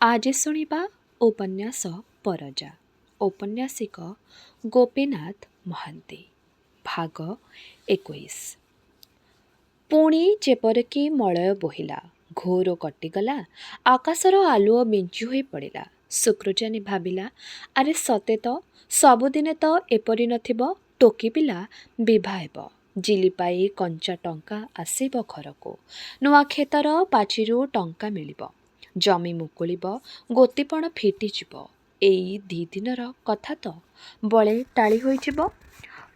ଆଜି ଶୁଣିବା ଉପନ୍ୟାସ ପରଜା। ଔପନ୍ୟାସିକ ଗୋପୀନାଥ ମହାନ୍ତି। ଭାଗ 21। ପୁଣି ଯେପରିକି ମଳୟ ବୋହିଲା, ଘୋର କଟିଗଲା, ଆକାଶର ଆଲୁଅ ବିଞ୍ଚି ହୋଇ ପଡ଼ିଲା। ଶୁକ୍ରଜାନୀ ଭାବିଲା, ଆରେ ସତେ ତ, ସବୁଦିନେ ତ ଏପରି ନଥିବ। ଟୋକି ପିଲା ବିଭା ହେବ, ଜିଲିପାଇ କଞ୍ଚା ଟଙ୍କା ଆସିବ ଘରକୁ, ନୂଆ କ୍ଷେତର ପାଚିରୁ ଟଙ୍କା ମିଳିବ, ଜମି ମୁକୁଳିବ, ଗୋତିପଣ ଫିଟିଯିବ। ଏଇ 2 ଦିନର କଥା ତ ବଳେ ଟାଳି ହୋଇଯିବ।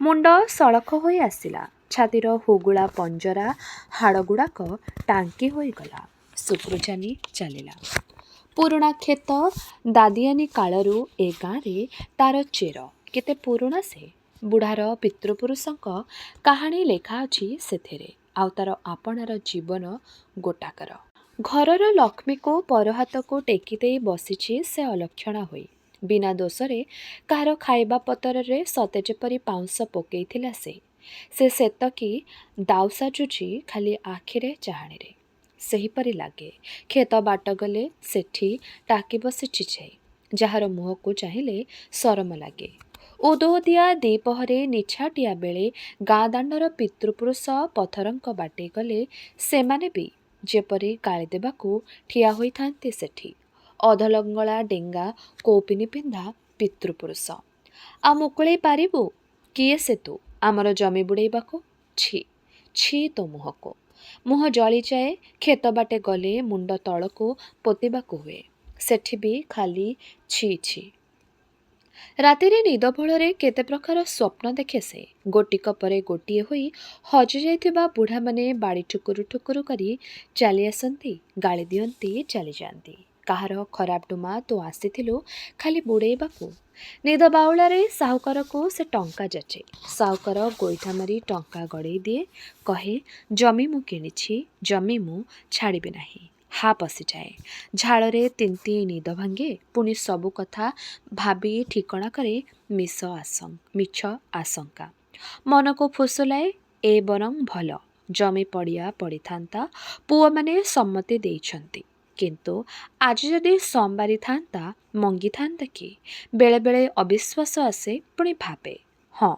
ମୁଣ୍ଡ ସଳଖ ହୋଇ ଆସିଲା, ଛାତିର ହୁଗୁଳା ପଞ୍ଜରା ହାଡ଼ଗୁଡ଼ାକ ଟାଙ୍କି ହୋଇଗଲା। ଶୁକ୍ରଜାନୀ ଚାଲିଲା। ପୁରୁଣା କ୍ଷେତ ଦାଦିଆନି କାଳରୁ ଏ ଗାଁରେ ତାର ଚେର। କେତେ ପୁରୁଣା ସେ! ବୁଢ଼ାର ପିତୃପୁରୁଷଙ୍କ କାହାଣୀ ଲେଖା ଅଛି ସେଥିରେ। ଆଉ ତାର ଆପଣାର ଜୀବନ ଗୋଟାକର। ଘରର ଲକ୍ଷ୍ମୀକୁ ପର ହାତକୁ ଟେକି ଦେଇ ବସିଛି ସେ ଅଲକ୍ଷଣା ହୋଇ। ବିନା ଦୋଷରେ କାହାର ଖାଇବା ପତରରେ ସତେ ଯେପରି ପାଉଁଶ ପକେଇଥିଲା ସେ। ସେ ସେତକି ଦାଉ ସାଜୁଛି ଖାଲି ଆଖିରେ ଚାହାଣୀରେ। ସେହିପରି ଲାଗେ। କ୍ଷେତ ବାଟ ଗଲେ ସେଠି ଟାକି ବସିଛି ସେ, ଯାହାର ମୁହଁକୁ ଚାହିଁଲେ ସରମ ଲାଗେ। ଉଦୁଉଦିଆ ଦ୍ୱିପହରେ ନିଛାଟିଆ ବେଳେ ଗାଁ ଦାଣ୍ଡର ପିତୃପୁରୁଷ ପଥରଙ୍କ ବାଟେ ଗଲେ ସେମାନେ ବି ଯେପରି ଗାଳି ଦେବାକୁ ଠିଆ ହୋଇଥାନ୍ତି ସେଠି। ଅଧଲଙ୍ଗଳା ଡେଙ୍ଗା କୌପିନି ପିନ୍ଧା ପିତୃପୁରୁଷ। ଆଉ ମୁକୁଳେଇ ପାରିବୁ? କିଏ ସେ ତୁ ଆମର ଜମି ବୁଡ଼େଇବାକୁ? ଛି ଛି ତୋ ମୁହଁକୁ। ମୁହଁ ଜଳିଯାଏ। କ୍ଷେତ ବାଟେ ଗଲେ ମୁଣ୍ଡ ତଳକୁ ପୋତିବାକୁ ହୁଏ। ସେଠି ବି ଖାଲି ଛି ଛି। ରାତିରେ ନିଦ ଭୋଳରେ କେତେ ପ୍ରକାର ସ୍ୱପ୍ନ ଦେଖେ ସେ। ଗୋଟିକ ପରେ ଗୋଟିଏ ହୋଇ ହଜି ଯାଇଥିବା ବୁଢ଼ାମାନେ ବାଡ଼ି ଠୁକୁରୁ ଠୁକୁରୁ କରି ଚାଲି ଆସନ୍ତି, ଗାଳି ଦିଅନ୍ତି, ଚାଲିଯାଆନ୍ତି। କାହାର ଖରାପ ଡୁମା ତୁ ଆସିଥିଲୁ ଖାଲି ବୁଡ଼େଇବାକୁ। ନିଦ ବାଉଳାରେ ସାହୁକାରକୁ ସେ ଟଙ୍କା ଯାଚେ। ସାହୁକାର ଗୋଇଠା ମାରି ଟଙ୍କା ଗଡ଼େଇ ଦିଏ, କହେ, ଜମି ମୁଁ କିଣିଛି, ଜମି ମୁଁ ଛାଡ଼ିବି ନାହିଁ। ହା ପଶିଯାଏ। ଝାଳରେ ତିନ୍ତି ନିଦ ଭାଙ୍ଗେ। ପୁଣି ସବୁ କଥା ଭାବି ଠିକଣା କରେ ମିଛ ଆଶଙ୍କା। ମନକୁ ଫୁସୁଲାଏ, ଏ ବରଂ ଭଲ, ଜମି ପଡ଼ିଆ ପଡ଼ିଥାନ୍ତା, ପୁଅମାନେ ସମ୍ମତି ଦେଇଛନ୍ତି। କିନ୍ତୁ ଆଜି ଯଦି ସୋମବାରିଥାନ୍ତା, ମଙ୍ଗିଥାନ୍ତା କି? ବେଳେବେଳେ ଅବିଶ୍ୱାସ ଆସେ, ପୁଣି ଭାବେ, ହଁ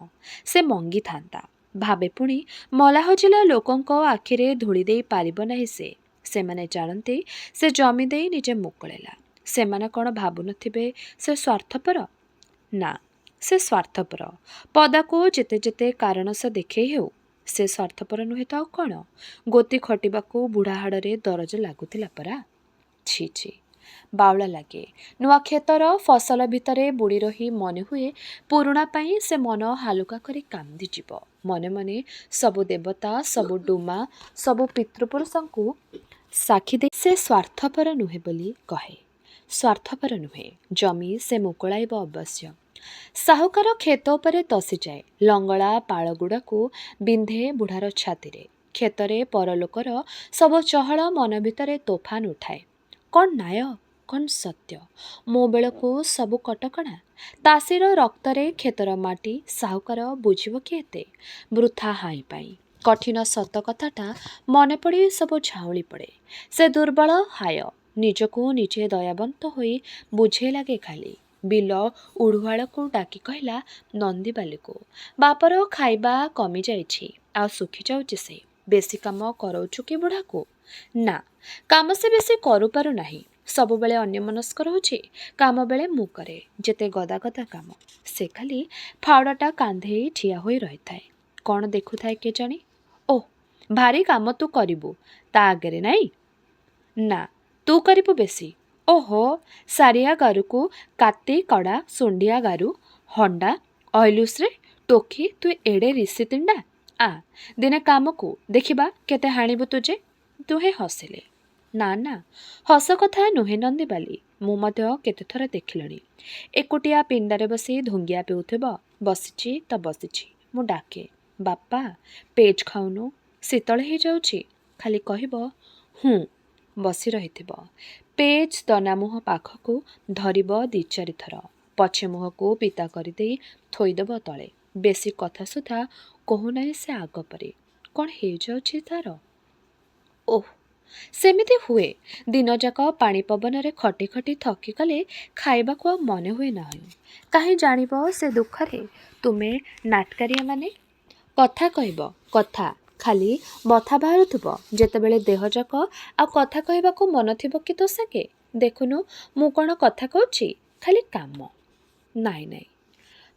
ସେ ମଙ୍ଗିଥାନ୍ତା। ଭାବେ ପୁଣି ମଲା ହଜିଲା ଲୋକଙ୍କ ଆଖିରେ ଧୂଳି ଦେଇ ପାରିବ ନାହିଁ ସେ। ସେମାନେ ଜାଣନ୍ତି ସେ ଜମି ଦେଇ ନିଜେ ମୁକୁଳିଲା। ସେମାନେ କ'ଣ ଭାବୁନଥିବେ ସେ ସ୍ୱାର୍ଥପର? ନା, ସେ ସ୍ୱାର୍ଥପର। ପଦାକୁ ଯେତେ ଯେତେ କାରଣ ସେ ଦେଖେଇ ହେଉ, ସେ ସ୍ୱାର୍ଥପର ନୁହେଁ ତ ଆଉ କ'ଣ? ଗୋତି ଖଟିବାକୁ ବୁଢ଼ା ହାଡ଼ରେ ଦରଜ ଲାଗୁଥିଲା ପରା। ଛି ଛି, ବାଉଳା ଲାଗେ। ନୂଆ କ୍ଷେତର ଫସଲ ଭିତରେ ବୁଡ଼ି ରହି ମନେ ହୁଏ ପୁରୁଣା ପାଇଁ ସେ ମନ ହାଲୁକା କରି କାନ୍ଦିଯିବ। ମନେ ମନେ ସବୁ ଦେବତା, ସବୁ ଡୁମା, ସବୁ ପିତୃପୁରୁଷଙ୍କୁ ସାକ୍ଷୀ ଦେଇ ସେ ସ୍ୱାର୍ଥପର ନୁହେଁ ବୋଲି କହେ। ସ୍ୱାର୍ଥପର ନୁହେଁ। ଜମି ସେ ମୁକୁଳାଇବ ଅବଶ୍ୟ। ସାହୁକାର କ୍ଷେତ ଉପରେ ତସିଯାଏ। ଲଙ୍ଗଳା ପାଳଗୁଡ଼ାକୁ ବିନ୍ଧେ ବୁଢ଼ାର ଛାତିରେ। କ୍ଷେତରେ ପରଲୋକର ସବୁ ଚହଳ ମନ ଭିତରେ ତୋଫାନ ଉଠାଏ। କ'ଣ ନ୍ୟାୟ, କ'ଣ ସତ୍ୟ? ମୋ ବେଳକୁ ସବୁ କଟକଣା। ତାସିର ରକ୍ତରେ କ୍ଷେତର ମାଟି ସାହୁକାର ବୁଝିବ କି ଏତେ? ବୃଥା ହାଇଁ ପାଇଁ। କଠିନ ସତ କଥାଟା ମନେ ପଡ଼ି ସବୁ ଝାଉଁଳି ପଡ଼େ। ସେ ଦୁର୍ବଳ ହାୟ। ନିଜକୁ ନିଜେ ଦୟାବନ୍ତ ହୋଇ ବୁଝେଇ ଲାଗେ ଖାଲି। ବିଲ ଉଢୁଆଳକୁ ଡାକି କହିଲା, ନନ୍ଦିବାଲିକୁ, ବାପର ଖାଇବା କମିଯାଇଛି, ଆଉ ଶୁଖି ଯାଉଛି ସେ। ବେଶୀ କାମ କରଉଛୁ କି ବୁଢ଼ାକୁ? ନା, କାମ ସେ ବେଶୀ କରୁପାରୁ ନାହିଁ। ସବୁବେଳେ ଅନ୍ୟମନସ୍କ ରହୁଛି। କାମ ବେଳେ ମୁଁ କରେ। ଯେତେ ଗଦା ଗଦା କାମ। ସେ ଖାଲି ଫାଉଡ଼ାଟା କାନ୍ଧେଇ ଠିଆ ହୋଇ ରହିଥାଏ। କ'ଣ ଦେଖୁଥାଏ କେଜାଣି? ଓଃ, ଭାରି କାମ ତୁ କରିବୁ, ତା ଆଗରେ ନାଇଁ? ନା, ତୁ କରିବୁ ବେଶୀ। ଓହୋ, ସାରିଆ ଗାରୁକୁ କାତି କଡ଼ା ସୁଣ୍ଡିଆ ଗାରୁ ହଣ୍ଡା ଅଇଲୁସରେ ଟୋକି ତୁ ଏଡ଼େ ରିସିତିଣ୍ଡା। ଆ, ଦିନେ କାମକୁ, ଦେଖିବା କେତେ ହାଣିବୁ ତୁ ଯେ। ଦୁହେଁ ହସିଲେ। ନା ନା, ହସ କଥା ନୁହେଁ ନନ୍ଦିବାଲି। ମୁଁ ମଧ୍ୟ କେତେଥର ଦେଖିଲିଣି। ଏକୁଟିଆ ପିଣ୍ଡାରେ ବସି ଧୁଙ୍ଗିଆ ପିଉଥିବ। ବସିଛି ତ ବସିଛି। ମୁଁ ଡାକେ, ବାପା ପେଜ ଖାଉନୁ, ଶୀତଳ ହେଇଯାଉଛି। ଖାଲି କହିବ, ହୁଁ, ବସି ରହିଥିବ। ପେଜ ଦନା ମୁହଁ ପାଖକୁ ଧରିବ 2-4 ଥର। ପଛେ ମୁହଁକୁ ପିତା କରିଦେଇ ଥୋଇଦେବ ତଳେ। ବେଶୀ କଥା ସୁଦ୍ଧା କହୁନାହିଁ ସେ ଆଗ ପରି। କ'ଣ ହେଇଯାଉଛି ତାର? ଓଃ, ସେମିତି ହୁଏ। ଦିନଯାକ ପାଣି ପବନରେ ଖଟି ଖଟି ଥକିଗଲେ ଖାଇବାକୁ ଆଉ ମନେ ହୁଏ ନାହିଁ। କାହିଁ ଜାଣିବ ସେ ଦୁଃଖରେ ତୁମେ ନାଟକାରିଆମାନେ? କଥା କହିବ କଥା, ଖାଲି ବଥା ବାହାରୁଥିବ ଯେତେବେଳେ ଦେହଯାକ ଆଉ କଥା କହିବାକୁ ମନ ଥିବ କି ତୋ ସାଙ୍ଗେ? ଦେଖୁନୁ ମୁଁ କ'ଣ କଥା କହୁଛି, ଖାଲି କାମ। ନାଇଁ ନାଇଁ,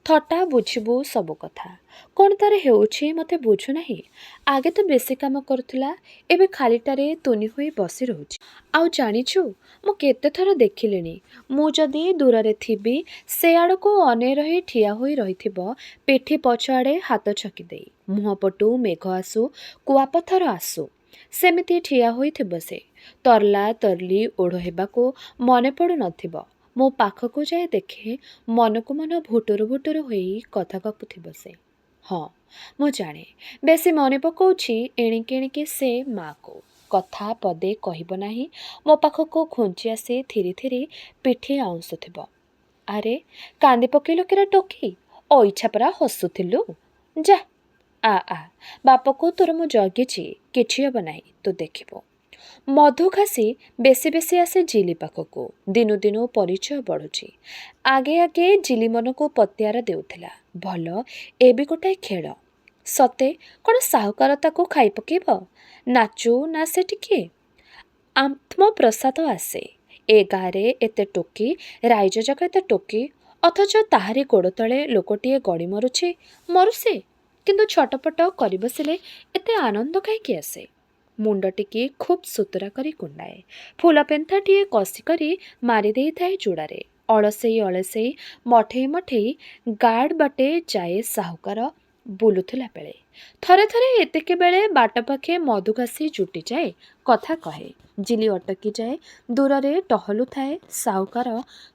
ଥଟ୍ଟା ବୁଝିବୁ ସବୁ କଥା। କ'ଣ ତାର ହେଉଛି ମୋତେ ବୁଝୁନାହିଁ। ଆଗେ ତ ବେଶୀ କାମ କରୁଥିଲା, ଏବେ ଖାଲିଟାରେ ତୁନି ହୋଇ ବସି ରହୁଛି। ଆଉ ଜାଣିଛୁ ମୁଁ କେତେଥର ଦେଖିଲିଣି, ମୁଁ ଯଦି ଦୂରରେ ଥିବି ସେ ଆଡ଼କୁ ଅନେଇ ରହି ଠିଆ ହୋଇ ରହିଥିବ ପିଠି ପଛଆଡ଼େ ହାତ ଛକି ଦେଇ। ମୁହଁ ପଟୁ ମେଘ ଆସୁ, କୁଆପଥର ଆସୁ, ସେମିତି ଠିଆ ହୋଇଥିବ ସେ। ତର୍ଲା ତର୍ଲି ଓଢ଼ ହେବାକୁ ମନେ ପଡ଼ୁନଥିବ। ମୋ ପାଖକୁ ଯାଇ ଦେଖେ ମନକୁ ମନ ଭୁଟୁରୁ ଭୁଟୁରୁ ହୋଇ କଥା ଗପୁଥିବ ସେ। ହଁ ମୁଁ ଜାଣେ, ବେଶୀ ମନେ ପକାଉଛି ଏଣିକି ଏଣିକି ସେ ମା'କୁ। କଥା ପଦେ କହିବ ନାହିଁ, ମୋ ପାଖକୁ ଘୁଞ୍ଚି ଆସି ଥିରି ଥିରି ପିଠି ଆଉଁସୁଥିବ। ଆରେ କାନ୍ଦି ପକେଇଲୁ କିରା ଟୋକି, ଅଇଚ୍ଛା ପରା ହସୁଥିଲୁ। ଯା ଆ ବାପକୁ ତୋର ମୁଁ ଜଗିଛି, କିଛି ହେବ ନାହିଁ, ତୁ ଦେଖିବୁ। ମଧୁ ଘାସି ବେଶୀ ବେଶୀ ଆସେ ଜିଲି ପାଖକୁ। ଦିନୁ ଦିନୁ ପରିଚୟ ବଢ଼ୁଛି। ଆଗେ ଆଗେ ଜିଲି ମନକୁ ପତିଆରା ଦେଉଥିଲା। ଭଲ ଏ ବି ଗୋଟାଏ ଖେଳ। ସତେ କ'ଣ ସାହୁକାର ତାକୁ ଖାଇ ପକେଇବ? ନାଚୁ ନା ସେ ଟିକିଏ। ଆତ୍ମପ୍ରସାଦ ଆସେ। ଏ ଗାଁରେ ଏତେ ଟୋକି, ରାଇଜ ଯାକ ଏତେ ଟୋକି, ଅଥଚ ତାହାରି ଗୋଡ଼ ତଳେ ଲୋକଟିଏ ଗଡ଼ି ମରୁଛି, ମରୁ ସେ। କିନ୍ତୁ ଛଟପଟ କରି ବସିଲେ ଏତେ ଆନନ୍ଦ କାହିଁକି ଆସେ? ମୁଣ୍ଡ ଟିକି ଖୁବ୍ ସୁତୁରା କରି କୁଣ୍ଡାଏ। ଫୁଲ ପେନ୍ଥାଟିଏ କଷି କରି ମାରି ଦେଇଥାଏ ଚୂଡ଼ାରେ। ଅଳସେଇ ଅଳସେଇ ମଠେଇ ମଠେଇ ଗାର୍ଡ଼ ବାଟେ ଯାଏ ସାହୁକାର ବୁଲୁଥିଲା ବେଳେ। ଥରେ ଥରେ ଏତିକି ବେଳେ ବାଟ ପାଖେ ମଧୁଘାସି ଜୁଟିଯାଏ, କଥା କହେ। ଜିଲି ଅଟକି ଯାଏ। ଦୂରରେ ଟହଲୁଥାଏ ସାହୁକାର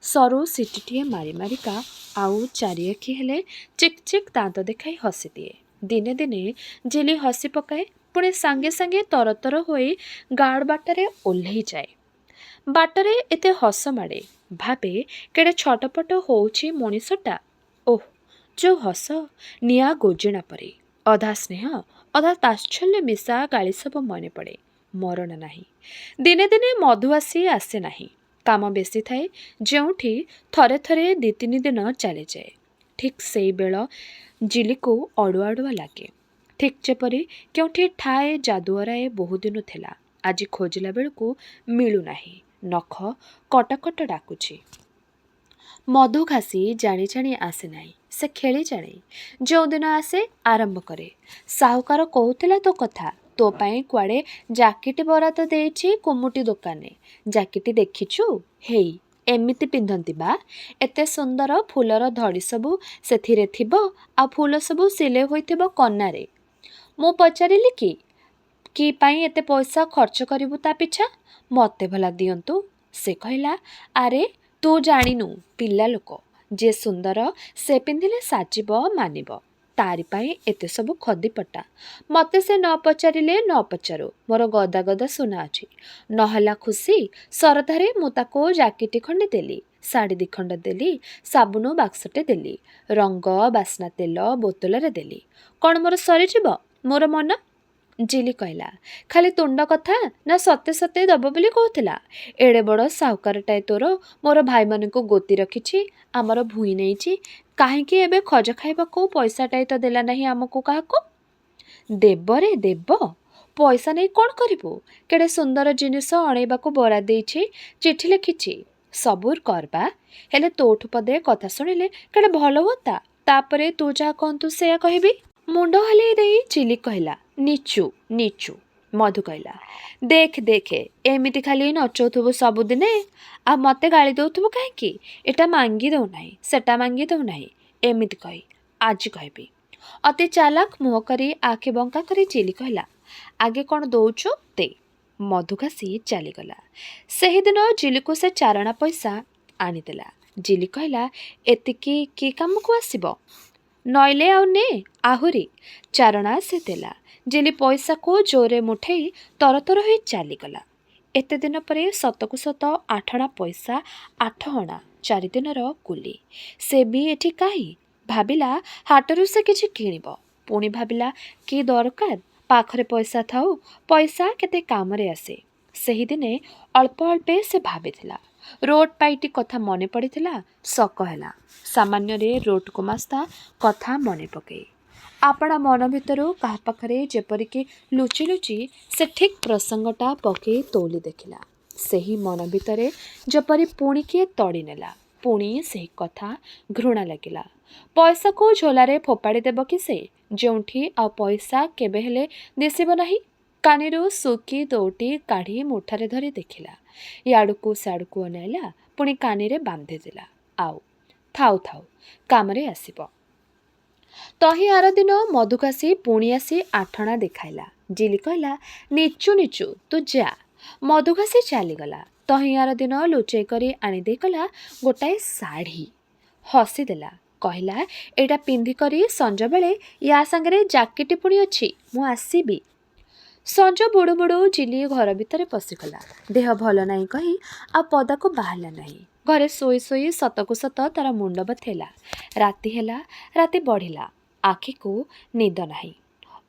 ସରୁ ସିଟିଟିଏ ମାରି ମାରିକା, ଆଉ ଚାରିଆଖି ହେଲେ ଚିକ୍ ଚିକ୍ ଦାନ୍ତ ଦେଖାଇ ହସିଦିଏ। ଦିନେ ଦିନେ ଜିଲି ହସି ପକାଏ, ପୁଣି ସାଙ୍ଗେ ସାଙ୍ଗେ ତରତର ହୋଇ ଗାର୍ଡ଼ ବାଟରେ ଓହ୍ଲେଇ ଯାଏ। ବାଟରେ ଏତେ ହସ ମାଡ଼େ, ଭାବେ କେଡ଼େ ଛଟପଟ ହେଉଛି ମଣିଷଟା। ଓଃ ଯୋଉ ହସ, ନିଆଁ ଗୋଜିଣା ପରି। ଅଧା ସ୍ନେହ ଅଧା ତାଚ୍ଛଲ୍ୟ ମିଶା ଗାଳି ସବୁ ମନେ ପଡ଼େ। ମରଣ ନାହିଁ। ଦିନେ ଦିନେ ମଧୁ ଆସେ ନାହିଁ। କାମ ବେଶୀ ଥାଏ ଯେଉଁଠି, ଥରେ ଥରେ 2-3 ଦିନ ଚାଲିଯାଏ। ଠିକ୍ ସେଇ ବେଳ ଜିଲିକୁ ଅଡ଼ୁଆ ଅଡ଼ୁଆ ଲାଗେ। ଠିକ୍ ଯେପରି କେଉଁଠି ଠାଏ ଯାଦୁଅରାଏ ବହୁଦିନ ଥିଲା, ଆଜି ଖୋଜିଲା ବେଳକୁ ମିଳୁନାହିଁ। ନଖ କଟକଟ ଡାକୁଛି। ମଧୁ ଘାସି ଜାଣି ଜାଣି ଆସେ ନାହିଁ, ସେ ଖେଳି ଜାଣେ। ଯେଉଁଦିନ ଆସେ ଆରମ୍ଭ କରେ, ସାହୁକାର କହୁଥିଲା ତୋ କଥା, ତୋ ପାଇଁ କୁଆଡ଼େ ଜାକିଟି ବରାଦ ଦେଇଛି କୁମୁଟି ଦୋକାନରେ। ଜାକିଟି ଦେଖିଛୁ? ହେଇ ଏମିତି ପିନ୍ଧନ୍ତି ବା, ଏତେ ସୁନ୍ଦର ଫୁଲର ଧଡ଼ି ସବୁ ସେଥିରେ ଥିବ, ଆଉ ଫୁଲ ସବୁ ସିଲେଇ ହୋଇଥିବ କନାରେ। ମୁଁ ପଚାରିଲି କି ପାଇଁ ଏତେ ପଇସା ଖର୍ଚ୍ଚ କରିବୁ ତା ପିଛା? ମୋତେ ଭଲା ଦିଅନ୍ତୁ। ସେ କହିଲା, ଆରେ ତୁ ଜାଣିନୁ, ପିଲା ଲୋକ, ଯିଏ ସୁନ୍ଦର ସେ ପିନ୍ଧିଲେ ସାଜିବ ମାନିବ, ତାରି ପାଇଁ ଏତେ ସବୁ ଖଦିପଟା। ମୋତେ ସେ ନ ପଚାରିଲେ ନ ପଚାରୁ, ମୋର ଗଦା ଗଦା ସୁନା ଅଛି। ନହେଲା ଖୁସି ସରଧାରେ ମୁଁ ତାକୁ ଜାକିଟି ଖଣ୍ଡେ ଦେଲି, ଶାଢ଼ୀ 2 ଖଣ୍ଡ ଦେଲି, ସାବୁନ ବାକ୍ସଟେ ଦେଲି, ରଙ୍ଗ ବାସ୍ନା ତେଲ ବୋତଲରେ ଦେଲି। କ'ଣ ମୋର ସରିଯିବ ମୋର ମନ? ଜିଲି କହିଲା, ଖାଲି ତୁଣ୍ଡ କଥା ନା ସତେ ସତେ ଦବ ବୋଲି କହୁଥିଲା? ଏଡ଼େ ବଡ଼ ସାହୁକାରଟାଏ ତୋର, ମୋର ଭାଇମାନଙ୍କୁ ଗୋତି ରଖିଛି, ଆମର ଭୂଇଁ ନେଇଛି, କାହିଁକି ଏବେ ଖଜ ଖାଇବାକୁ ପଇସାଟାଏ ତ ଦେଲା ନାହିଁ ଆମକୁ କାହାକୁ? ଦେବରେ ଦେବ, ପଇସା ନେଇ କ'ଣ କରିବୁ? କେଡ଼େ ସୁନ୍ଦର ଜିନିଷ ଅଣେଇବାକୁ ବରାଦ ଦେଇଛି, ଚିଠି ଲେଖିଛି। ସବୁର କରବା, ହେଲେ ତୋଠୁ ପଦେ କଥା ଶୁଣିଲେ କେଡ଼େ ଭଲ ହୁଅନ୍ତା। ତାପରେ ତୁ ଯାହା କହନ୍ତୁ ସେୟା କହିବି। ମୁଣ୍ଡ ହଲେଇ ଦେଇ ଜିଲି କହିଲା, ନିଚୁ ନିଚୁ। ମଧୁ କହିଲା, ଦେଖେ ଏମିତି ଖାଲି ନଚଉଥିବୁ ସବୁଦିନେ, ଆଉ ମୋତେ ଗାଳି ଦେଉଥିବୁ କାହିଁକି? ଏଟା ମାଙ୍ଗି ଦେଉନାହିଁ, ସେଟା ମାଙ୍ଗି ଦେଉନାହିଁ, ଏମିତି କହି ଆଜି କହିବି। ଅତି ଚାଲାକ ମୁହଁ କରି ଆଖି ବଙ୍କା କରି ଜିଲି କହିଲା, ଆଗେ କ'ଣ ଦଉଛୁ ଦେ। ମଧୁ ଘାସି ଚାଲିଗଲା। ସେହିଦିନ ଜିଲିକୁ ସେ ଚାରଣା ପଇସା ଆଣିଦେଲା। ଜିଲି କହିଲା, ଏତିକି କି କାମକୁ ଆସିବ? ନଇଲେ ଆଉ ନେ ଆହୁରି। ଚାରଣା ସେ ଦେଲା। ଜିଲି ପଇସାକୁ ଜୋରେ ମୁଠେଇ ତରତର ହୋଇ ଚାଲିଗଲା। ଏତେ ଦିନ ପରେ ସତକୁ ସତ 8 ପଇସା, 8 ଅଣା, 4 ଦିନର କୁଲି। ସେ ବି ଏଠି କାହିଁ? ଭାବିଲା ହାଟରୁ ସେ କିଛି କିଣିବ। ପୁଣି ଭାବିଲା କି ଦରକାର, ପାଖରେ ପଇସା ଥାଉ, ପଇସା କେତେ କାମରେ ଆସେ। ସେହିଦିନେ ଅଳ୍ପ ଅଳ୍ପେ ସେ ଭାବିଥିଲା। ରୋଟ ପାଇଟି କଥା ମନେ ପଡ଼ିଥିଲା। ଶକ ହେଲା। ସାମାନ୍ୟରେ ରୋଟ ଗୁମାସ୍ତା କଥା ମନେ ପକାଇ ଆପଣା ମନ ଭିତରୁ କାହା ପାଖରେ ଯେପରିକି ଲୁଚି ଲୁଚି ସେ ଠିକ୍ ପ୍ରସଙ୍ଗଟା ପକାଇ ତୋଳି ଦେଖିଲା। ସେହି ମନ ଭିତରେ ଯେପରି ପୁଣି କିଏ ତଡ଼ି ନେଲା। ପୁଣି ସେହି କଥା ଘୃଣା ଲାଗିଲା। ପଇସାକୁ ଝୋଲାରେ ଫୋପାଡ଼ି ଦେବ କି ସେ, ଯେଉଁଠି ଆଉ ପଇସା କେବେ ହେଲେ ଦିଶିବ ନାହିଁ। କାନିରୁ ସୁକି ଦୋଟି କାଢ଼ି ମୁଠାରେ ଧରି ଦେଖିଲା। ଇଆଡ଼କୁ ସିଆଡ଼କୁ ଅନାଇଲା, ପୁଣି କାନିରେ ବାନ୍ଧିଦେଲା। ଆଉ ଥାଉ ଥାଉ, କାମରେ ଆସିବ। ତହିଁ ଆର ଦିନ ମଧୁକାଶୀ ପୁଣି ଆସି ଆଠଣା ଦେଖାଇଲା। ଜିଲି କହିଲା, ନିଚୁ ନିଚୁ ତୁ ଯା। ମଧୁକାଶୀ ଚାଲିଗଲା। ତହିଁ ଆର ଦିନ ଲୁଚେଇ କରି ଆଣିଦେଇ କଲା ଗୋଟାଏ ଶାଢ଼ୀ। ହସିଦେଲା। କହିଲା, ଏଇଟା ପିନ୍ଧିକରି ସଞ୍ଜବେଳେ ୟା ସାଙ୍ଗରେ ଜାକେଟି ପୁଣି ଅଛି, ମୁଁ ଆସିବି। ସଞ୍ଜ ବୁଡ଼ୁ ବୁଡ଼ୁ ଜିଲି ଘର ଭିତରେ ପଶିଗଲା। ଦେହ ଭଲ ନାହିଁ କହି ଆଉ ପଦାକୁ ବାହାରିଲା ନାହିଁ। ଘରେ ଶୋଇ ଶୋଇ ସତକୁ ସତ ତାର ମୁଣ୍ଡ ବଥେଇଲା। ରାତି ହେଲା, ରାତି ବଢ଼ିଲା, ଆଖିକୁ ନିଦ ନାହିଁ।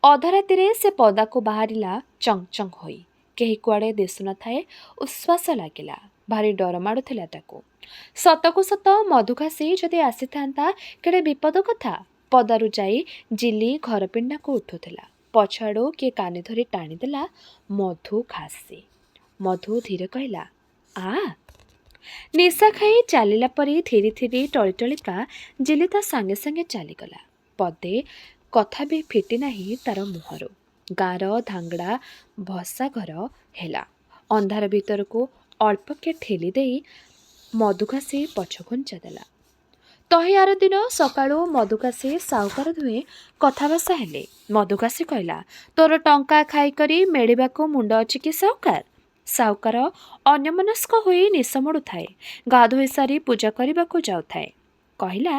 ଅଧରାତିରେ ସେ ପଦାକୁ ବାହାରିଲା ଚଙ୍ଗ ଚଙ୍ଗ ହୋଇ। କେହି କୁଆଡ଼େ ଦିଶୁନଥାଏ। ଉଶ୍ୱାସ ଲାଗିଲା। ଭାରି ଡର ମାଡ଼ୁଥିଲା ତାକୁ। ସତକୁ ସତ ମଧୁକାଶୀ ଯଦି ଆସିଥାନ୍ତା କେଡ଼େ ବିପଦ କଥା। ପଦାରୁ ଯାଇ ଜିଲି ଘର ପିଣ୍ଡାକୁ ଉଠୁଥିଲା। ପଛଆଡ଼ୁ କିଏ କାନି ଧରି ଟାଣିଦେଲା, ମଧୁକାଶୀ। ମଧୁ ଧୀରେ କହିଲା, ଆ। ନିଶା ଖାଇ ଚାଲିଲା ପରି ଥିରି ଥିରି ଟଳି ଟଳିକା ଜିଲି ତା ସାଙ୍ଗେ ସାଙ୍ଗେ ଚାଲିଗଲା। ପଦେ କଥା ବି ଫିଟି ନାହିଁ ତାର ମୁହଁରୁ। ଗାଁର ଧାଙ୍ଗଡ଼ା ଭସା ଘର ହେଲା। ଅନ୍ଧାର ଭିତରକୁ ଅଳ୍ପକେ ଠେଲି ଦେଇ ମଧୁକାଶୀ ପଛ ଘୁଞ୍ଚା ଦେଲା। ତହିଁ ଆର ଦିନ ସକାଳୁ ମଧୁକାଶୀ ସାହୁକାର ଦୁହେଁ କଥାଭାଷା ହେଲେ। ମଧୁକାଶୀ କହିଲା, ତୋର ଟଙ୍କା ଖାଇକରି ମେଳିବାକୁ ମୁଣ୍ଡ ଅଛି କି ସାହୁକାର? ସାହୁକାର ଅନ୍ୟମନସ୍କ ହୋଇ ନିଶ ମୋଡ଼ୁଥାଏ। ଗାଧୋଇ ସାରି ପୂଜା କରିବାକୁ ଯାଉଥାଏ। କହିଲା,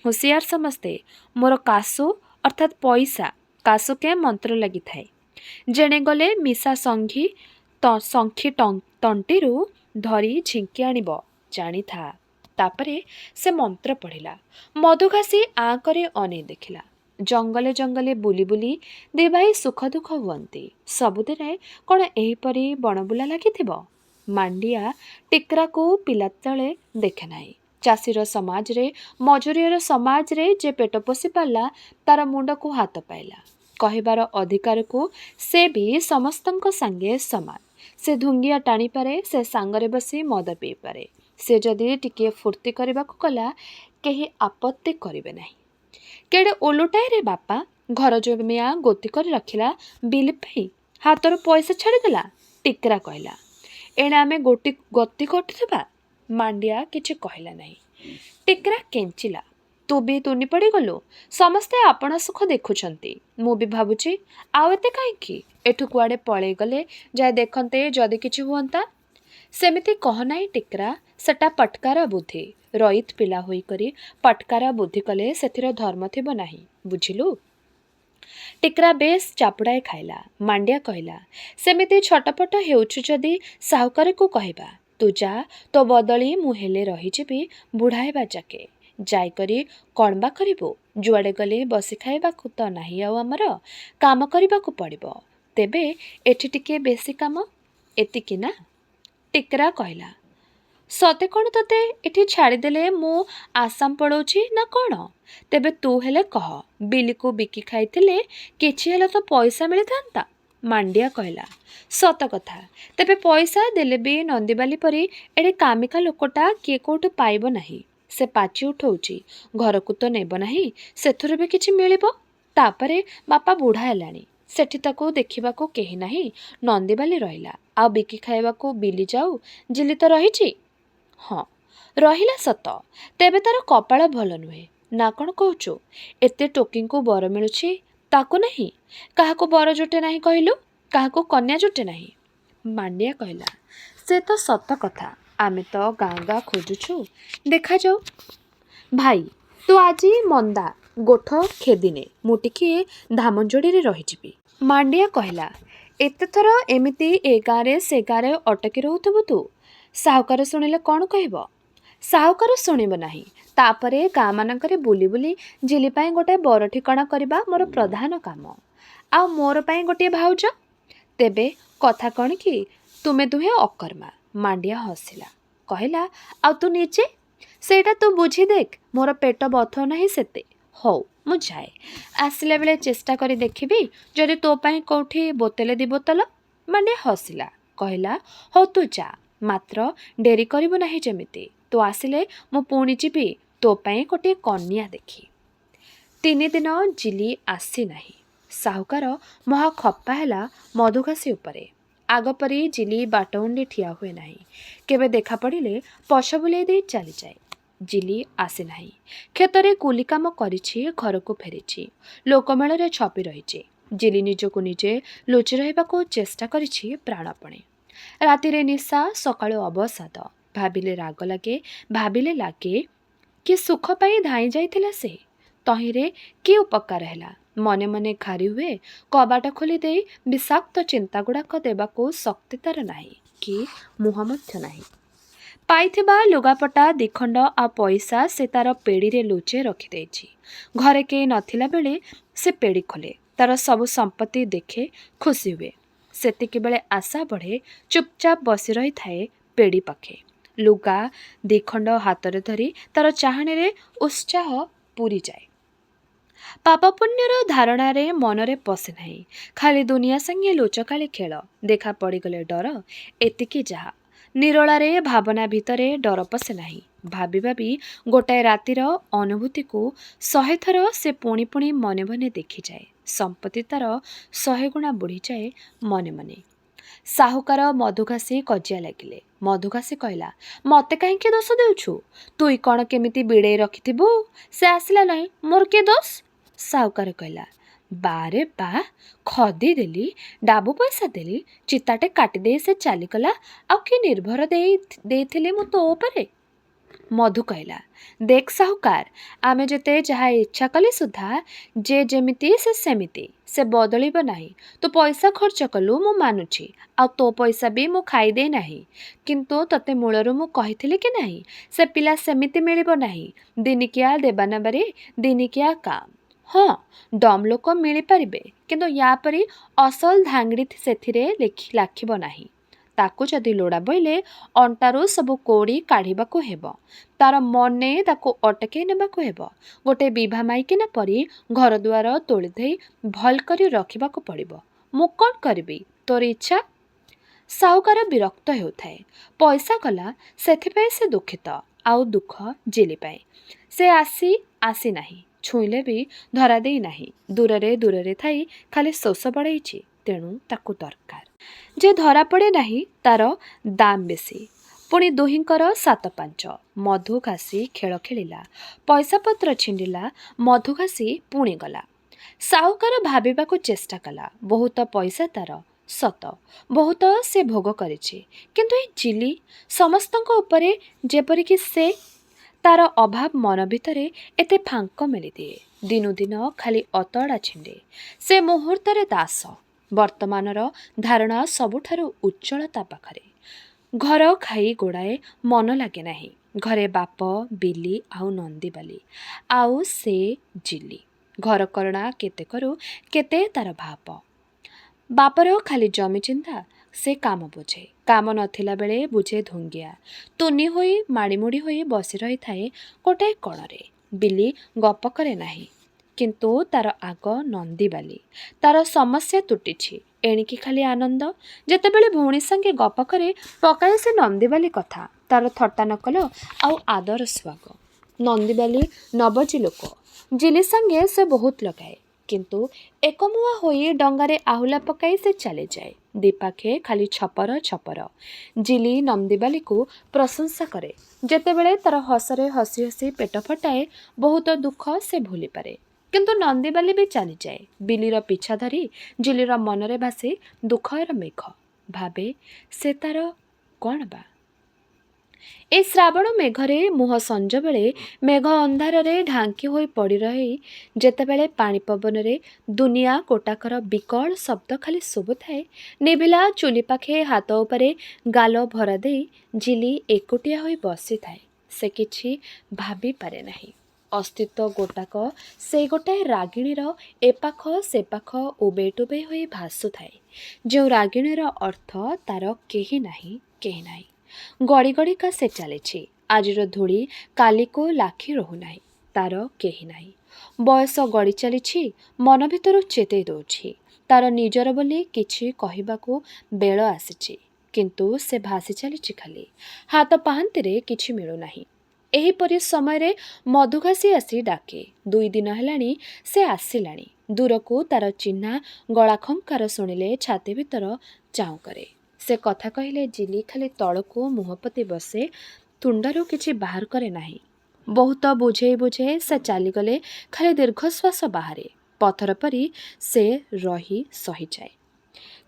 ହୁସିଆର ସମସ୍ତେ। ମୋର କାସୁ ଅର୍ଥାତ୍ ପଇସା କାସୁକେ ମନ୍ତ୍ର ଲାଗିଥାଏ। ଜେଣେ ଗଲେ ମିଶା ସଙ୍ଖି ତଣ୍ଟିରୁ ଧରି ଝିଙ୍କି ଆଣିବ, ଜାଣିଥା। ତାପରେ ସେ ମନ୍ତ୍ର ପଢ଼ିଲା। ମଧୁକାଶୀ ଆଁ କରି ଅନେଇ ଦେଖିଲା। ଜଙ୍ଗଲେ ଜଙ୍ଗଲେ ବୁଲି ବୁଲି ଦି ଭାଇ ସୁଖ ଦୁଃଖ ହୁଅନ୍ତି। ସବୁଦିନେ କ'ଣ ଏହିପରି ବଣବୁଲା ଲାଗିଥିବ? ମାଣ୍ଡିଆ ଟିକ୍ରାକୁ ପିଲାତଳେ ଦେଖେ ନାହିଁ। ଚାଷୀର ସମାଜରେ, ମଜୁରିଆର ସମାଜରେ ଯେ ପେଟ ପୋଷି ପାରିଲା, ତାର ମୁଣ୍ଡକୁ ହାତ ପାଇଲା। କହିବାର ଅଧିକାରକୁ ସେ ବି ସମସ୍ତଙ୍କ ସାଙ୍ଗେ ସମାନ। ସେ ଧୁଙ୍ଗିଆ ଟାଣିପାରେ, ସେ ସାଙ୍ଗରେ ବସି ମଦ ପିଇପାରେ। ସେ ଯଦି ଟିକିଏ ଫୁର୍ତ୍ତି କରିବାକୁ କଲା, କେହି ଆପତ୍ତି କରିବେ ନାହିଁ। କେଡ଼େ ଓଲଟାଏ ରେ ବାପା। ଘର ଜମିଆ ଗୋତି କରି ରଖିଲା ବିଲ୍ ପାଇଁ, ହାତରୁ ପଇସା ଛାଡ଼ିଦେଲା। ଟିକ୍ରା କହିଲା, ଏଣେ ଆମେ ଗତି କରୁଥିବା। ମାଣ୍ଡିଆ କିଛି କହିଲା ନାହିଁ। ଟିକ୍ରା କେଞ୍ଚିଲା, ତୁ ବି ତୁନି ପଡ଼ିଗଲୁ। ସମସ୍ତେ ଆପଣା ସୁଖ ଦେଖୁଛନ୍ତି। ମୁଁ ବି ଭାବୁଛି, ଆଉ ଏତେ କାହିଁକି? ଏଠୁ କୁଆଡ଼େ ପଳେଇ ଗଲେ ଯାଇ ଦେଖନ୍ତେ ଯଦି କିଛି ହୁଅନ୍ତା। ସେମିତି କହ ନାହିଁ ଟିକ୍ରା, ସେଟା ପଟକାର ବୁଦ୍ଧି। ରଇତ ପିଲା ହୋଇକରି ପଟକାର ବୁଦ୍ଧି କଲେ ସେଥିରେ ଧର୍ମ ଥିବ ନାହିଁ, ବୁଝିଲୁ? ଟିକ୍ରା ବେଶ୍ ଚାପୁଡ଼ାଏ ଖାଇଲା। ମାଣ୍ଡିଆ କହିଲା, ସେମିତି ଛଟପଟ ହେଉଛୁ ଯଦି ସାହୁକାରକୁ କହିବା। ତୁ ଯା, ତୋ ବଦଳି ମୁଁ ହେଲେ ରହିଯିବି ବୁଢ଼ା ହେବା ଯାକେ। ଯାଇକରି କ'ଣ ବା କରିବୁ? ଯୁଆଡ଼େ ଗଲେ ବସି ଖାଇବାକୁ ତ ନାହିଁ ଆଉ ଆମର, କାମ କରିବାକୁ ପଡ଼ିବ। ତେବେ ଏଠି ଟିକିଏ ବେଶୀ କାମ, ଏତିକି ନା? ଟିକ୍ରା କହିଲା, ସତେ କ'ଣ ତୋତେ ଏଠି ଛାଡ଼ିଦେଲେ ମୁଁ ଆସାମ ପଳଉଛି ନା କ'ଣ? ତେବେ ତୁ ହେଲେ କହ, ବିଲିକୁ ବିକି ଖାଇଥିଲେ କିଛି ହେଲେ ତ ପଇସା ମିଳିଥାନ୍ତା। ମାଣ୍ଡିଆ କହିଲା, ସତ କଥା। ତେବେ ପଇସା ଦେଲେ ବି ନନ୍ଦିବାଲି ପରି ଏଡ଼େ କାମିକା ଲୋକଟା କିଏ କୋଉଠୁ ପାଇବ ନାହିଁ। ସେ ପାଚି ଉଠଉଛି, ଘରକୁ ତ ନେବ ନାହିଁ, ସେଥିରୁ ବି କିଛି ମିଳିବ। ତାପରେ ବାପା ବୁଢ଼ା ହେଲାଣି, ସେଠି ତାକୁ ଦେଖିବାକୁ କେହି ନାହିଁ। ନନ୍ଦିବାଲି ରହିଲା, ଆଉ ବିକି ଖାଇବାକୁ ବିଲି ଯାଉ। ଜିଲି ତ ରହିଛି। ହଁ, ରହିଲା ସତ, ତେବେ ତାର କପାଳ ଭଲ ନୁହେଁ ନା କ'ଣ କହୁଛୁ? ଏତେ ଟୋକିଙ୍କୁ ବର ମିଳୁଛି, ତାକୁ ନାହିଁ। କାହାକୁ ବର ଜୁଟେ ନାହିଁ କହିଲୁ? କାହାକୁ କନ୍ୟା ଜୁଟେ ନାହିଁ? ମାଣ୍ଡିଆ କହିଲା, ସେ ତ ସତ କଥା। ଆମେ ତ ଗାଁ ଗାଁ ଖୋଜୁଛୁ, ଦେଖାଯାଉ। ଭାଇ, ତୁ ଆଜି ମନ୍ଦା ଗୋଠ ଖେଦିନେ, ମୁଁ ଟିକିଏ ଧାମଯୋଡ଼ିରେ ରହିଯିବି। ମାଣ୍ଡିଆ କହିଲା, ଏତେଥର ଏମିତି ଏ ଗାଁରେ ସେ ଗାଁରେ ଅଟକି ରହୁଥିବୁ ତୁ? ସାହୁକାର ଶୁଣିଲେ କ'ଣ କହିବ? ସାହୁକାର ଶୁଣିବ ନାହିଁ। ତାପରେ ଗାଁମାନଙ୍କରେ ବୁଲି ବୁଲି ଜିଲି ପାଇଁ ଗୋଟାଏ ବର ଠିକଣା କରିବା ମୋର ପ୍ରଧାନ କାମ। ଆଉ ମୋର ପାଇଁ ଗୋଟିଏ ଭାଉଜ। ତେବେ କଥା କ'ଣ କି ତୁମେ ଦୁହେଁ ଅକର୍ମା। ମାଣ୍ଡିଆ ହସିଲା, କହିଲା ଆଉ ତୁ ନିଜେ? ସେଇଟା ତୁ ବୁଝି ଦେଖ, ମୋର ପେଟ ବଥଉ ନାହିଁ ସେତେ। ହଉ ମୁଁ ଯାଏ, ଆସିଲା ବେଳେ ଚେଷ୍ଟା କରି ଦେଖିବି ଯଦି ତୋ ପାଇଁ କେଉଁଠି ବୋତଲେ ଦି ବୋତଲ। ମାଣ୍ଡିଆ ହସିଲା, କହିଲା ହଉ ତୁ ଯା, ମାତ୍ର ଡେରି କରିବୁ ନାହିଁ ଯେମିତି। ତୁ ଆସିଲେ ମୁଁ ପୁଣି ଯିବି ତୋ ପାଇଁ ଗୋଟିଏ କନ୍ୟା ଦେଖି। 3 ଦିନ ଜିଲି ଆସିନାହିଁ। ସାହୁକାର ମହା ଖପା ହେଲା ମଧୁଘାସି ଉପରେ। ଆଗ ପରି ଜିଲି ବାଟଉଣ୍ଡି ଠିଆ ହୁଏ ନାହିଁ। କେବେ ଦେଖା ପଡ଼ିଲେ ପଛ ବୁଲେଇ ଦେଇ ଚାଲିଯାଏ। ଜିଲି ଆସିନାହିଁ। କ୍ଷେତରେ କୁଲି କାମ କରିଛି, ଘରକୁ ଫେରିଛି। ଲୋକମେଳରେ ଛପି ରହିଛି। ଜିଲି ନିଜକୁ ନିଜେ ଲୁଚି ରହିବାକୁ ଚେଷ୍ଟା କରିଛି ପ୍ରାଣପଣେ। ରାତିରେ ନିଶା, ସକାଳୁ ଅବସାଦ। ଭାବିଲେ ରାଗ ଲାଗେ, ଭାବିଲେ ଲାଗେ କି ସୁଖ ପାଇଁ ଧାଇଁ ଯାଇଥିଲା ସେ। ତହିଁରେ କି ଉପକାର ହେଲା? ମନେ ମନେ ଘାରି ହୁଏ। କବାଟ ଖୋଲି ଦେଇ ବିଷାକ୍ତ ଚିନ୍ତାଗୁଡ଼ାକ ଦେବାକୁ ଶକ୍ତି ତାର ନାହିଁ, କି ମୁହଁ ମଧ୍ୟ ନାହିଁ। ପାଇଥିବା ଲୁଗାପଟା ଦିଖଣ୍ଡ ଆଉ ପଇସା ସେ ତାର ପେଡ଼ିରେ ଲୁଚେଇ ରଖିଦେଇଛି। ଘରେ କେହି ନଥିଲା ବେଳେ ସେ ପେଡ଼ି ଖୋଲେ, ତାର ସବୁ ସମ୍ପତ୍ତି ଦେଖେ, ଖୁସି ହୁଏ। ସେତିକିବେଳେ ଆଶା ବଢ଼େ, ଚୁପଚାପ ବସି ରହିଥାଏ ପେଡ଼ି ପାଖେ। ଲୁଗା ଦିଖଣ୍ଡ ହାତରେ ଧରି ତାର ଚାହାଣୀରେ ଉତ୍ସାହ ପୂରିଯାଏ। ପାପ ପୁଣ୍ୟର ଧାରଣାରେ ମନରେ ପଶେ ନାହିଁ। ଖାଲି ଦୁନିଆ ସାଙ୍ଗେ ଲୁଚକାଳି ଖେଳ, ଦେଖା ପଡ଼ିଗଲେ ଡର, ଏତିକି ଯାହା। ନିରୋଳାରେ ଭାବନା ଭିତରେ ଡର ପଶେ ନାହିଁ। ଭାବି ଭାବି ଗୋଟାଏ ରାତିର ଅନୁଭୂତିକୁ 100 ଥର ସେ ପୁଣି ପୁଣି ମନେ ମନେ ଦେଖିଯାଏ। ସମ୍ପତ୍ତି ତାର 100 ଗୁଣା ବଢ଼ିଯାଏ ମନେ ମନେ। ସାହୁକାର ମଧୁଘାସି କଜିଆ ଲାଗିଲେ। ମଧୁଘାସି କହିଲା, ମତେ କାହିଁକି ଦୋଷ ଦେଉଛୁ? ତୁଇ କ'ଣ କେମିତି ବିଡ଼େଇ ରଖିଥିବୁ, ସେ ଆସିଲା ନାହିଁ, ମୋର କି ଦୋଷ? ସାହୁକାର କହିଲା, ବାରେ ବା, ଖଦି ଦେଲି, ଡାବୁ ପଇସା ଦେଲି, ଚିତାଟେ କାଟିଦେଇ ସେ ଚାଲିଗଲା, ଆଉ କି ନିର୍ଭର ଦେଇଥିଲି ମୁଁ ତୋ ଉପରେ? ମଧୁ କହିଲା, ଦେଖ ସାହୁକାର, ଆମେ ଯେତେ ଯାହା ଇଚ୍ଛା କଲେ ସୁଦ୍ଧା ଯେ ଯେମିତି ସେ ସେମିତି, ସେ ବଦଳିବ ନାହିଁ। ତୁ ପଇସା ଖର୍ଚ୍ଚ କଲୁ, ମୁଁ ମାନୁଛି, ଆଉ ତୋ ପଇସା ବି ମୁଁ ଖାଇଦେଇ ନାହିଁ। କିନ୍ତୁ ତତେ ମୂଳରୁ ମୁଁ କହିଥିଲି କି ନାହିଁ, ସେ ପିଲା ସେମିତି ମିଳିବ ନାହିଁ। ଦିନିକିଆ ଦେବାନେବାରେ ଦିନିକିଆ କାମ। ହଁ, ଡମ୍ ଲୋକ ମିଳିପାରିବେ, କିନ୍ତୁ ୟା ପରି ଅସଲ ଧାଙ୍ଗଡ଼ି ସେଥିରେ ଲାଖିବ ନାହିଁ। ତାକୁ ଯଦି ଲୋଡ଼ା ବୋଇଲେ ଅଣ୍ଟାରୁ ସବୁ କୋଡ଼ି କାଢ଼ିବାକୁ ହେବ। ତାର ମନ ନେଇ ତାକୁ ଅଟକେଇ ନେବାକୁ ହେବ। ଗୋଟେ ବିଭା ମାଇକିନା ପରି ଘରଦୁଆର ତୋଳି ଦେଇ ଭଲ କରି ରଖିବାକୁ ପଡ଼ିବ। ମୁଁ କ'ଣ କରିବି? ତୋର ଇଚ୍ଛା। ସାହୁକାର ବିରକ୍ତ ହେଉଥାଏ। ପଇସା ଗଲା, ସେଥିପାଇଁ ସେ ଦୁଃଖିତ, ଆଉ ଦୁଃଖ ଜିଲି ପାଇଁ। ସେ ଆସି ନାହିଁ, ଛୁଇଁଲେ ବି ଧରା ଦେଇ ନାହିଁ। ଦୂରରେ ଦୂରରେ ଥାଇ ଖାଲି ଶୋଷ ବଢ଼େଇଛି, ତେଣୁ ତାକୁ ଦରକାର। ଯେ ଧରା ପଡ଼େ ନାହିଁ ତାର ଦାମ ବେଶୀ। ପୁଣି ଦୁହିଁଙ୍କର 7-5। ମଧୁଘାସି ଖେଳ ଖେଳିଲା, ପଇସାପତ୍ର ଛିଣ୍ଡିଲା, ମଧୁଘାସି ପୁଣି ଗଲା। ସାହୁକାର ଭାବିବାକୁ ଚେଷ୍ଟା କଲା। ବହୁତ ପଇସା ତାର, ସତ, ବହୁତ ସେ ଭୋଗ କରିଛି। କିନ୍ତୁ ଏ ଜିଲି ସମସ୍ତଙ୍କ ଉପରେ ଯେପରିକି ସେ। ତାର ଅଭାବ ମନ ଭିତରେ ଏତେ ଫାଙ୍କ ମେଲିଦିଏ। ଦିନୁ ଦିନ ଖାଲି ଅତଡ଼ା ଛିଣ୍ଡେ। ସେ ମୁହୂର୍ତ୍ତରେ ଦାସ। ବର୍ତ୍ତମାନର ଧାରଣା ସବୁଠାରୁ ଉଜ୍ଜ୍ୱଳ ତା ପାଖରେ। ଘର ଖାଇ ଗୋଡ଼ାଏ ମନ ଲାଗେ ନାହିଁ। ଘରେ ବାପ, ବିଲି ଆଉ ନନ୍ଦିବାଲି, ଆଉ ସେ ଜିଲି। ଘରକରଣା କେତେ କରୁ, କେତେ ତାର ଭାବ। ବାପର ଖାଲି ଜମି ଚିନ୍ତା, ସେ କାମ ବୁଝେ। କାମ ନଥିଲା ବେଳେ ବୁଝେ ଧୁଙ୍ଗିଆ। ତୁନି ହୋଇ ମାଡ଼ିମୁଡ଼ି ହୋଇ ବସି ରହିଥାଏ ଗୋଟାଏ କଣରେ। ବିଲି ଗପ କରେ ନାହିଁ, କିନ୍ତୁ ତାର ଆଗ ନନ୍ଦିବାଲି। ତାର ସମସ୍ୟା ତୁଟିଛି, ଏଣିକି ଖାଲି ଆନନ୍ଦ। ଯେତେବେଳେ ଭଉଣୀ ସାଙ୍ଗେ ଗପ କରେ ପକାଏ ସେ ନନ୍ଦିବାଲି କଥା। ତାର ଥଟ୍ଟା ନକଲ ଆଉ ଆଦର ସୁଆଗ। ନନ୍ଦିବାଲି ନବଜି ଲୋକ। ଜିଲି ସାଙ୍ଗେ ସେ ବହୁତ ଲଗାଏ, କିନ୍ତୁ ଏକମୁହାଁ ହୋଇ ଡଙ୍ଗାରେ ଆହୁଲା ପକାଇ ସେ ଚାଲିଯାଏ। ଦିପାଖେ ଖାଲି ଛପର ଛପର। ଜିଲି ନନ୍ଦିବାଲିକୁ ପ୍ରଶଂସା କରେ। ଯେତେବେଳେ ତାର ହସରେ ହସି ହସି ପେଟ ଫଟାଏ, ବହୁତ ଦୁଃଖ ସେ ଭୁଲିପାରେ। କିନ୍ତୁ ନନ୍ଦିବାଲି ବି ଚାଲିଯାଏ। ବିଲିର ପିଛା ଧରି ଜିଲିର ମନରେ ଭାସେ ଦୁଃଖର ମେଘ। ଭାବେ ସେ ତାର କ'ଣ ବା? ଏ ଶ୍ରାବଣ ମେଘରେ ମୁହଁ ସଞ୍ଜବେଳେ ମେଘ ଅନ୍ଧାରରେ ଢାଙ୍କି ହୋଇ ପଡ଼ି ରହି ଯେତେବେଳେ ପାଣି ପବନରେ ଦୁନିଆ ଗୋଟାକର ବିକଳ ଶବ୍ଦ ଖାଲି ଶୁଭୁଥାଏ, ନିଭିଲା ଚୁଲି ପାଖେ ହାତ ଉପରେ ଗାଲ ଭରା ଦେଇ ଜିଲି ଏକୁଟିଆ ହୋଇ ବସିଥାଏ। ସେ କିଛି ଭାବିପାରେ ନାହିଁ। अस्तित्व गोटाक से गोटाए रागिणीर एपाख सेपाख उबेट उबे होई भासुଥାଏ। जो रागिणीर अर्थ तार केही नाही केही नाही। गड़ी गड़िका से चलीछि। आजिर धूली कालिको लाखी रहुनाही, तार केही नाही। बयस गड़ी चलीछि, मन भितर चेतई दଉଛି। तार निजर बोली किछि कहिबाकू बेଳ आसिछि, किंतु से भासी चलीछि खाली। हाथ पाहांतीरे किछि मिळू नाही। एहीपरि समୟରେ मधुघासी आसी डाके। 2 दिन हेलाणी से आसिलाणी। दूरकू तार चिन्हा गला खंकार शुणिले छाती भितर चाऊ करे। से कथा कहिले जिली खाली तळकू मुहपति बसे, तुंडरू किछि बाहर करे नाही। बहुत बुझे बुझे से चलीगले खाली दीर्घश्वास बाहरे। पथर परी से रही सही जाए,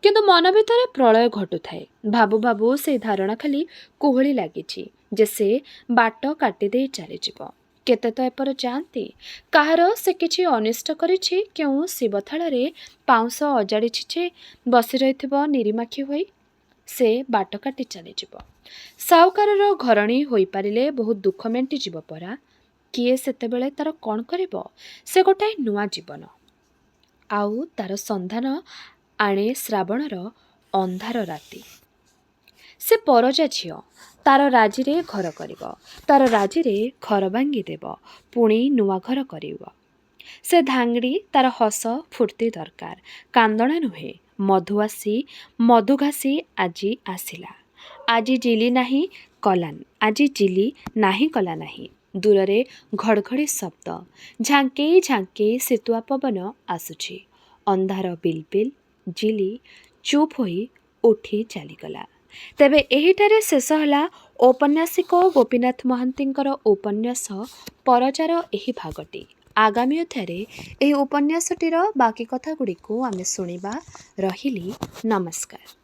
किंतु मन भितर प्रलय घटुଥାଏ। भाबु भाबु से धारणा खाली कुहली लागिछि जे से बाट काटी दे चली जीव। केते तो एपर जाती काहार से किछि अनिष्ट करिछि, केउ शिवथाଳରେ पाउंस अजाड़िछि जे बसी रहिथिबो निरीमाखी होई से बाट काटी चली जीव। साहुकारर घरणी होई पारिले बहुत दुख मेंटी जीव परा। किए सेतेबेले तार कौन करिबो? से गोटाए नुआ जीवन आउ तार संधान आणे श्रावणर अंधार राति। से परजा झियो तार राजिरे घर करिब, तार राजिरे घर भांगी देब, पुणी नुआ घर करिब। से धांगड़ी तार हस फुर्ती दरकार, कांदणा नुहे। मधुघासी आजी आसिला। आजी जिली नाही कलान, आजी जिली नाही कला नाही। दूररे घड़घड़ी शब्द, झांकेई झांकेई शीतुआ पवन आसुछि। अंधार बिलबिल, जिली चुप होई उठी चलीगला। तेबे एहिठारे शेष होला औपन्यासिक गोपीनाथ महांतींकर उपन्यास परजार एही भागटी। आगामी अध्याୟରେ ଏହି ଉପନ୍ୟାସଟିର ବାକି କଥାଗୁଡ଼ିକୁ ଆମେ ଶୁଣିବା। ରହିଲି, ନମସ୍କାର।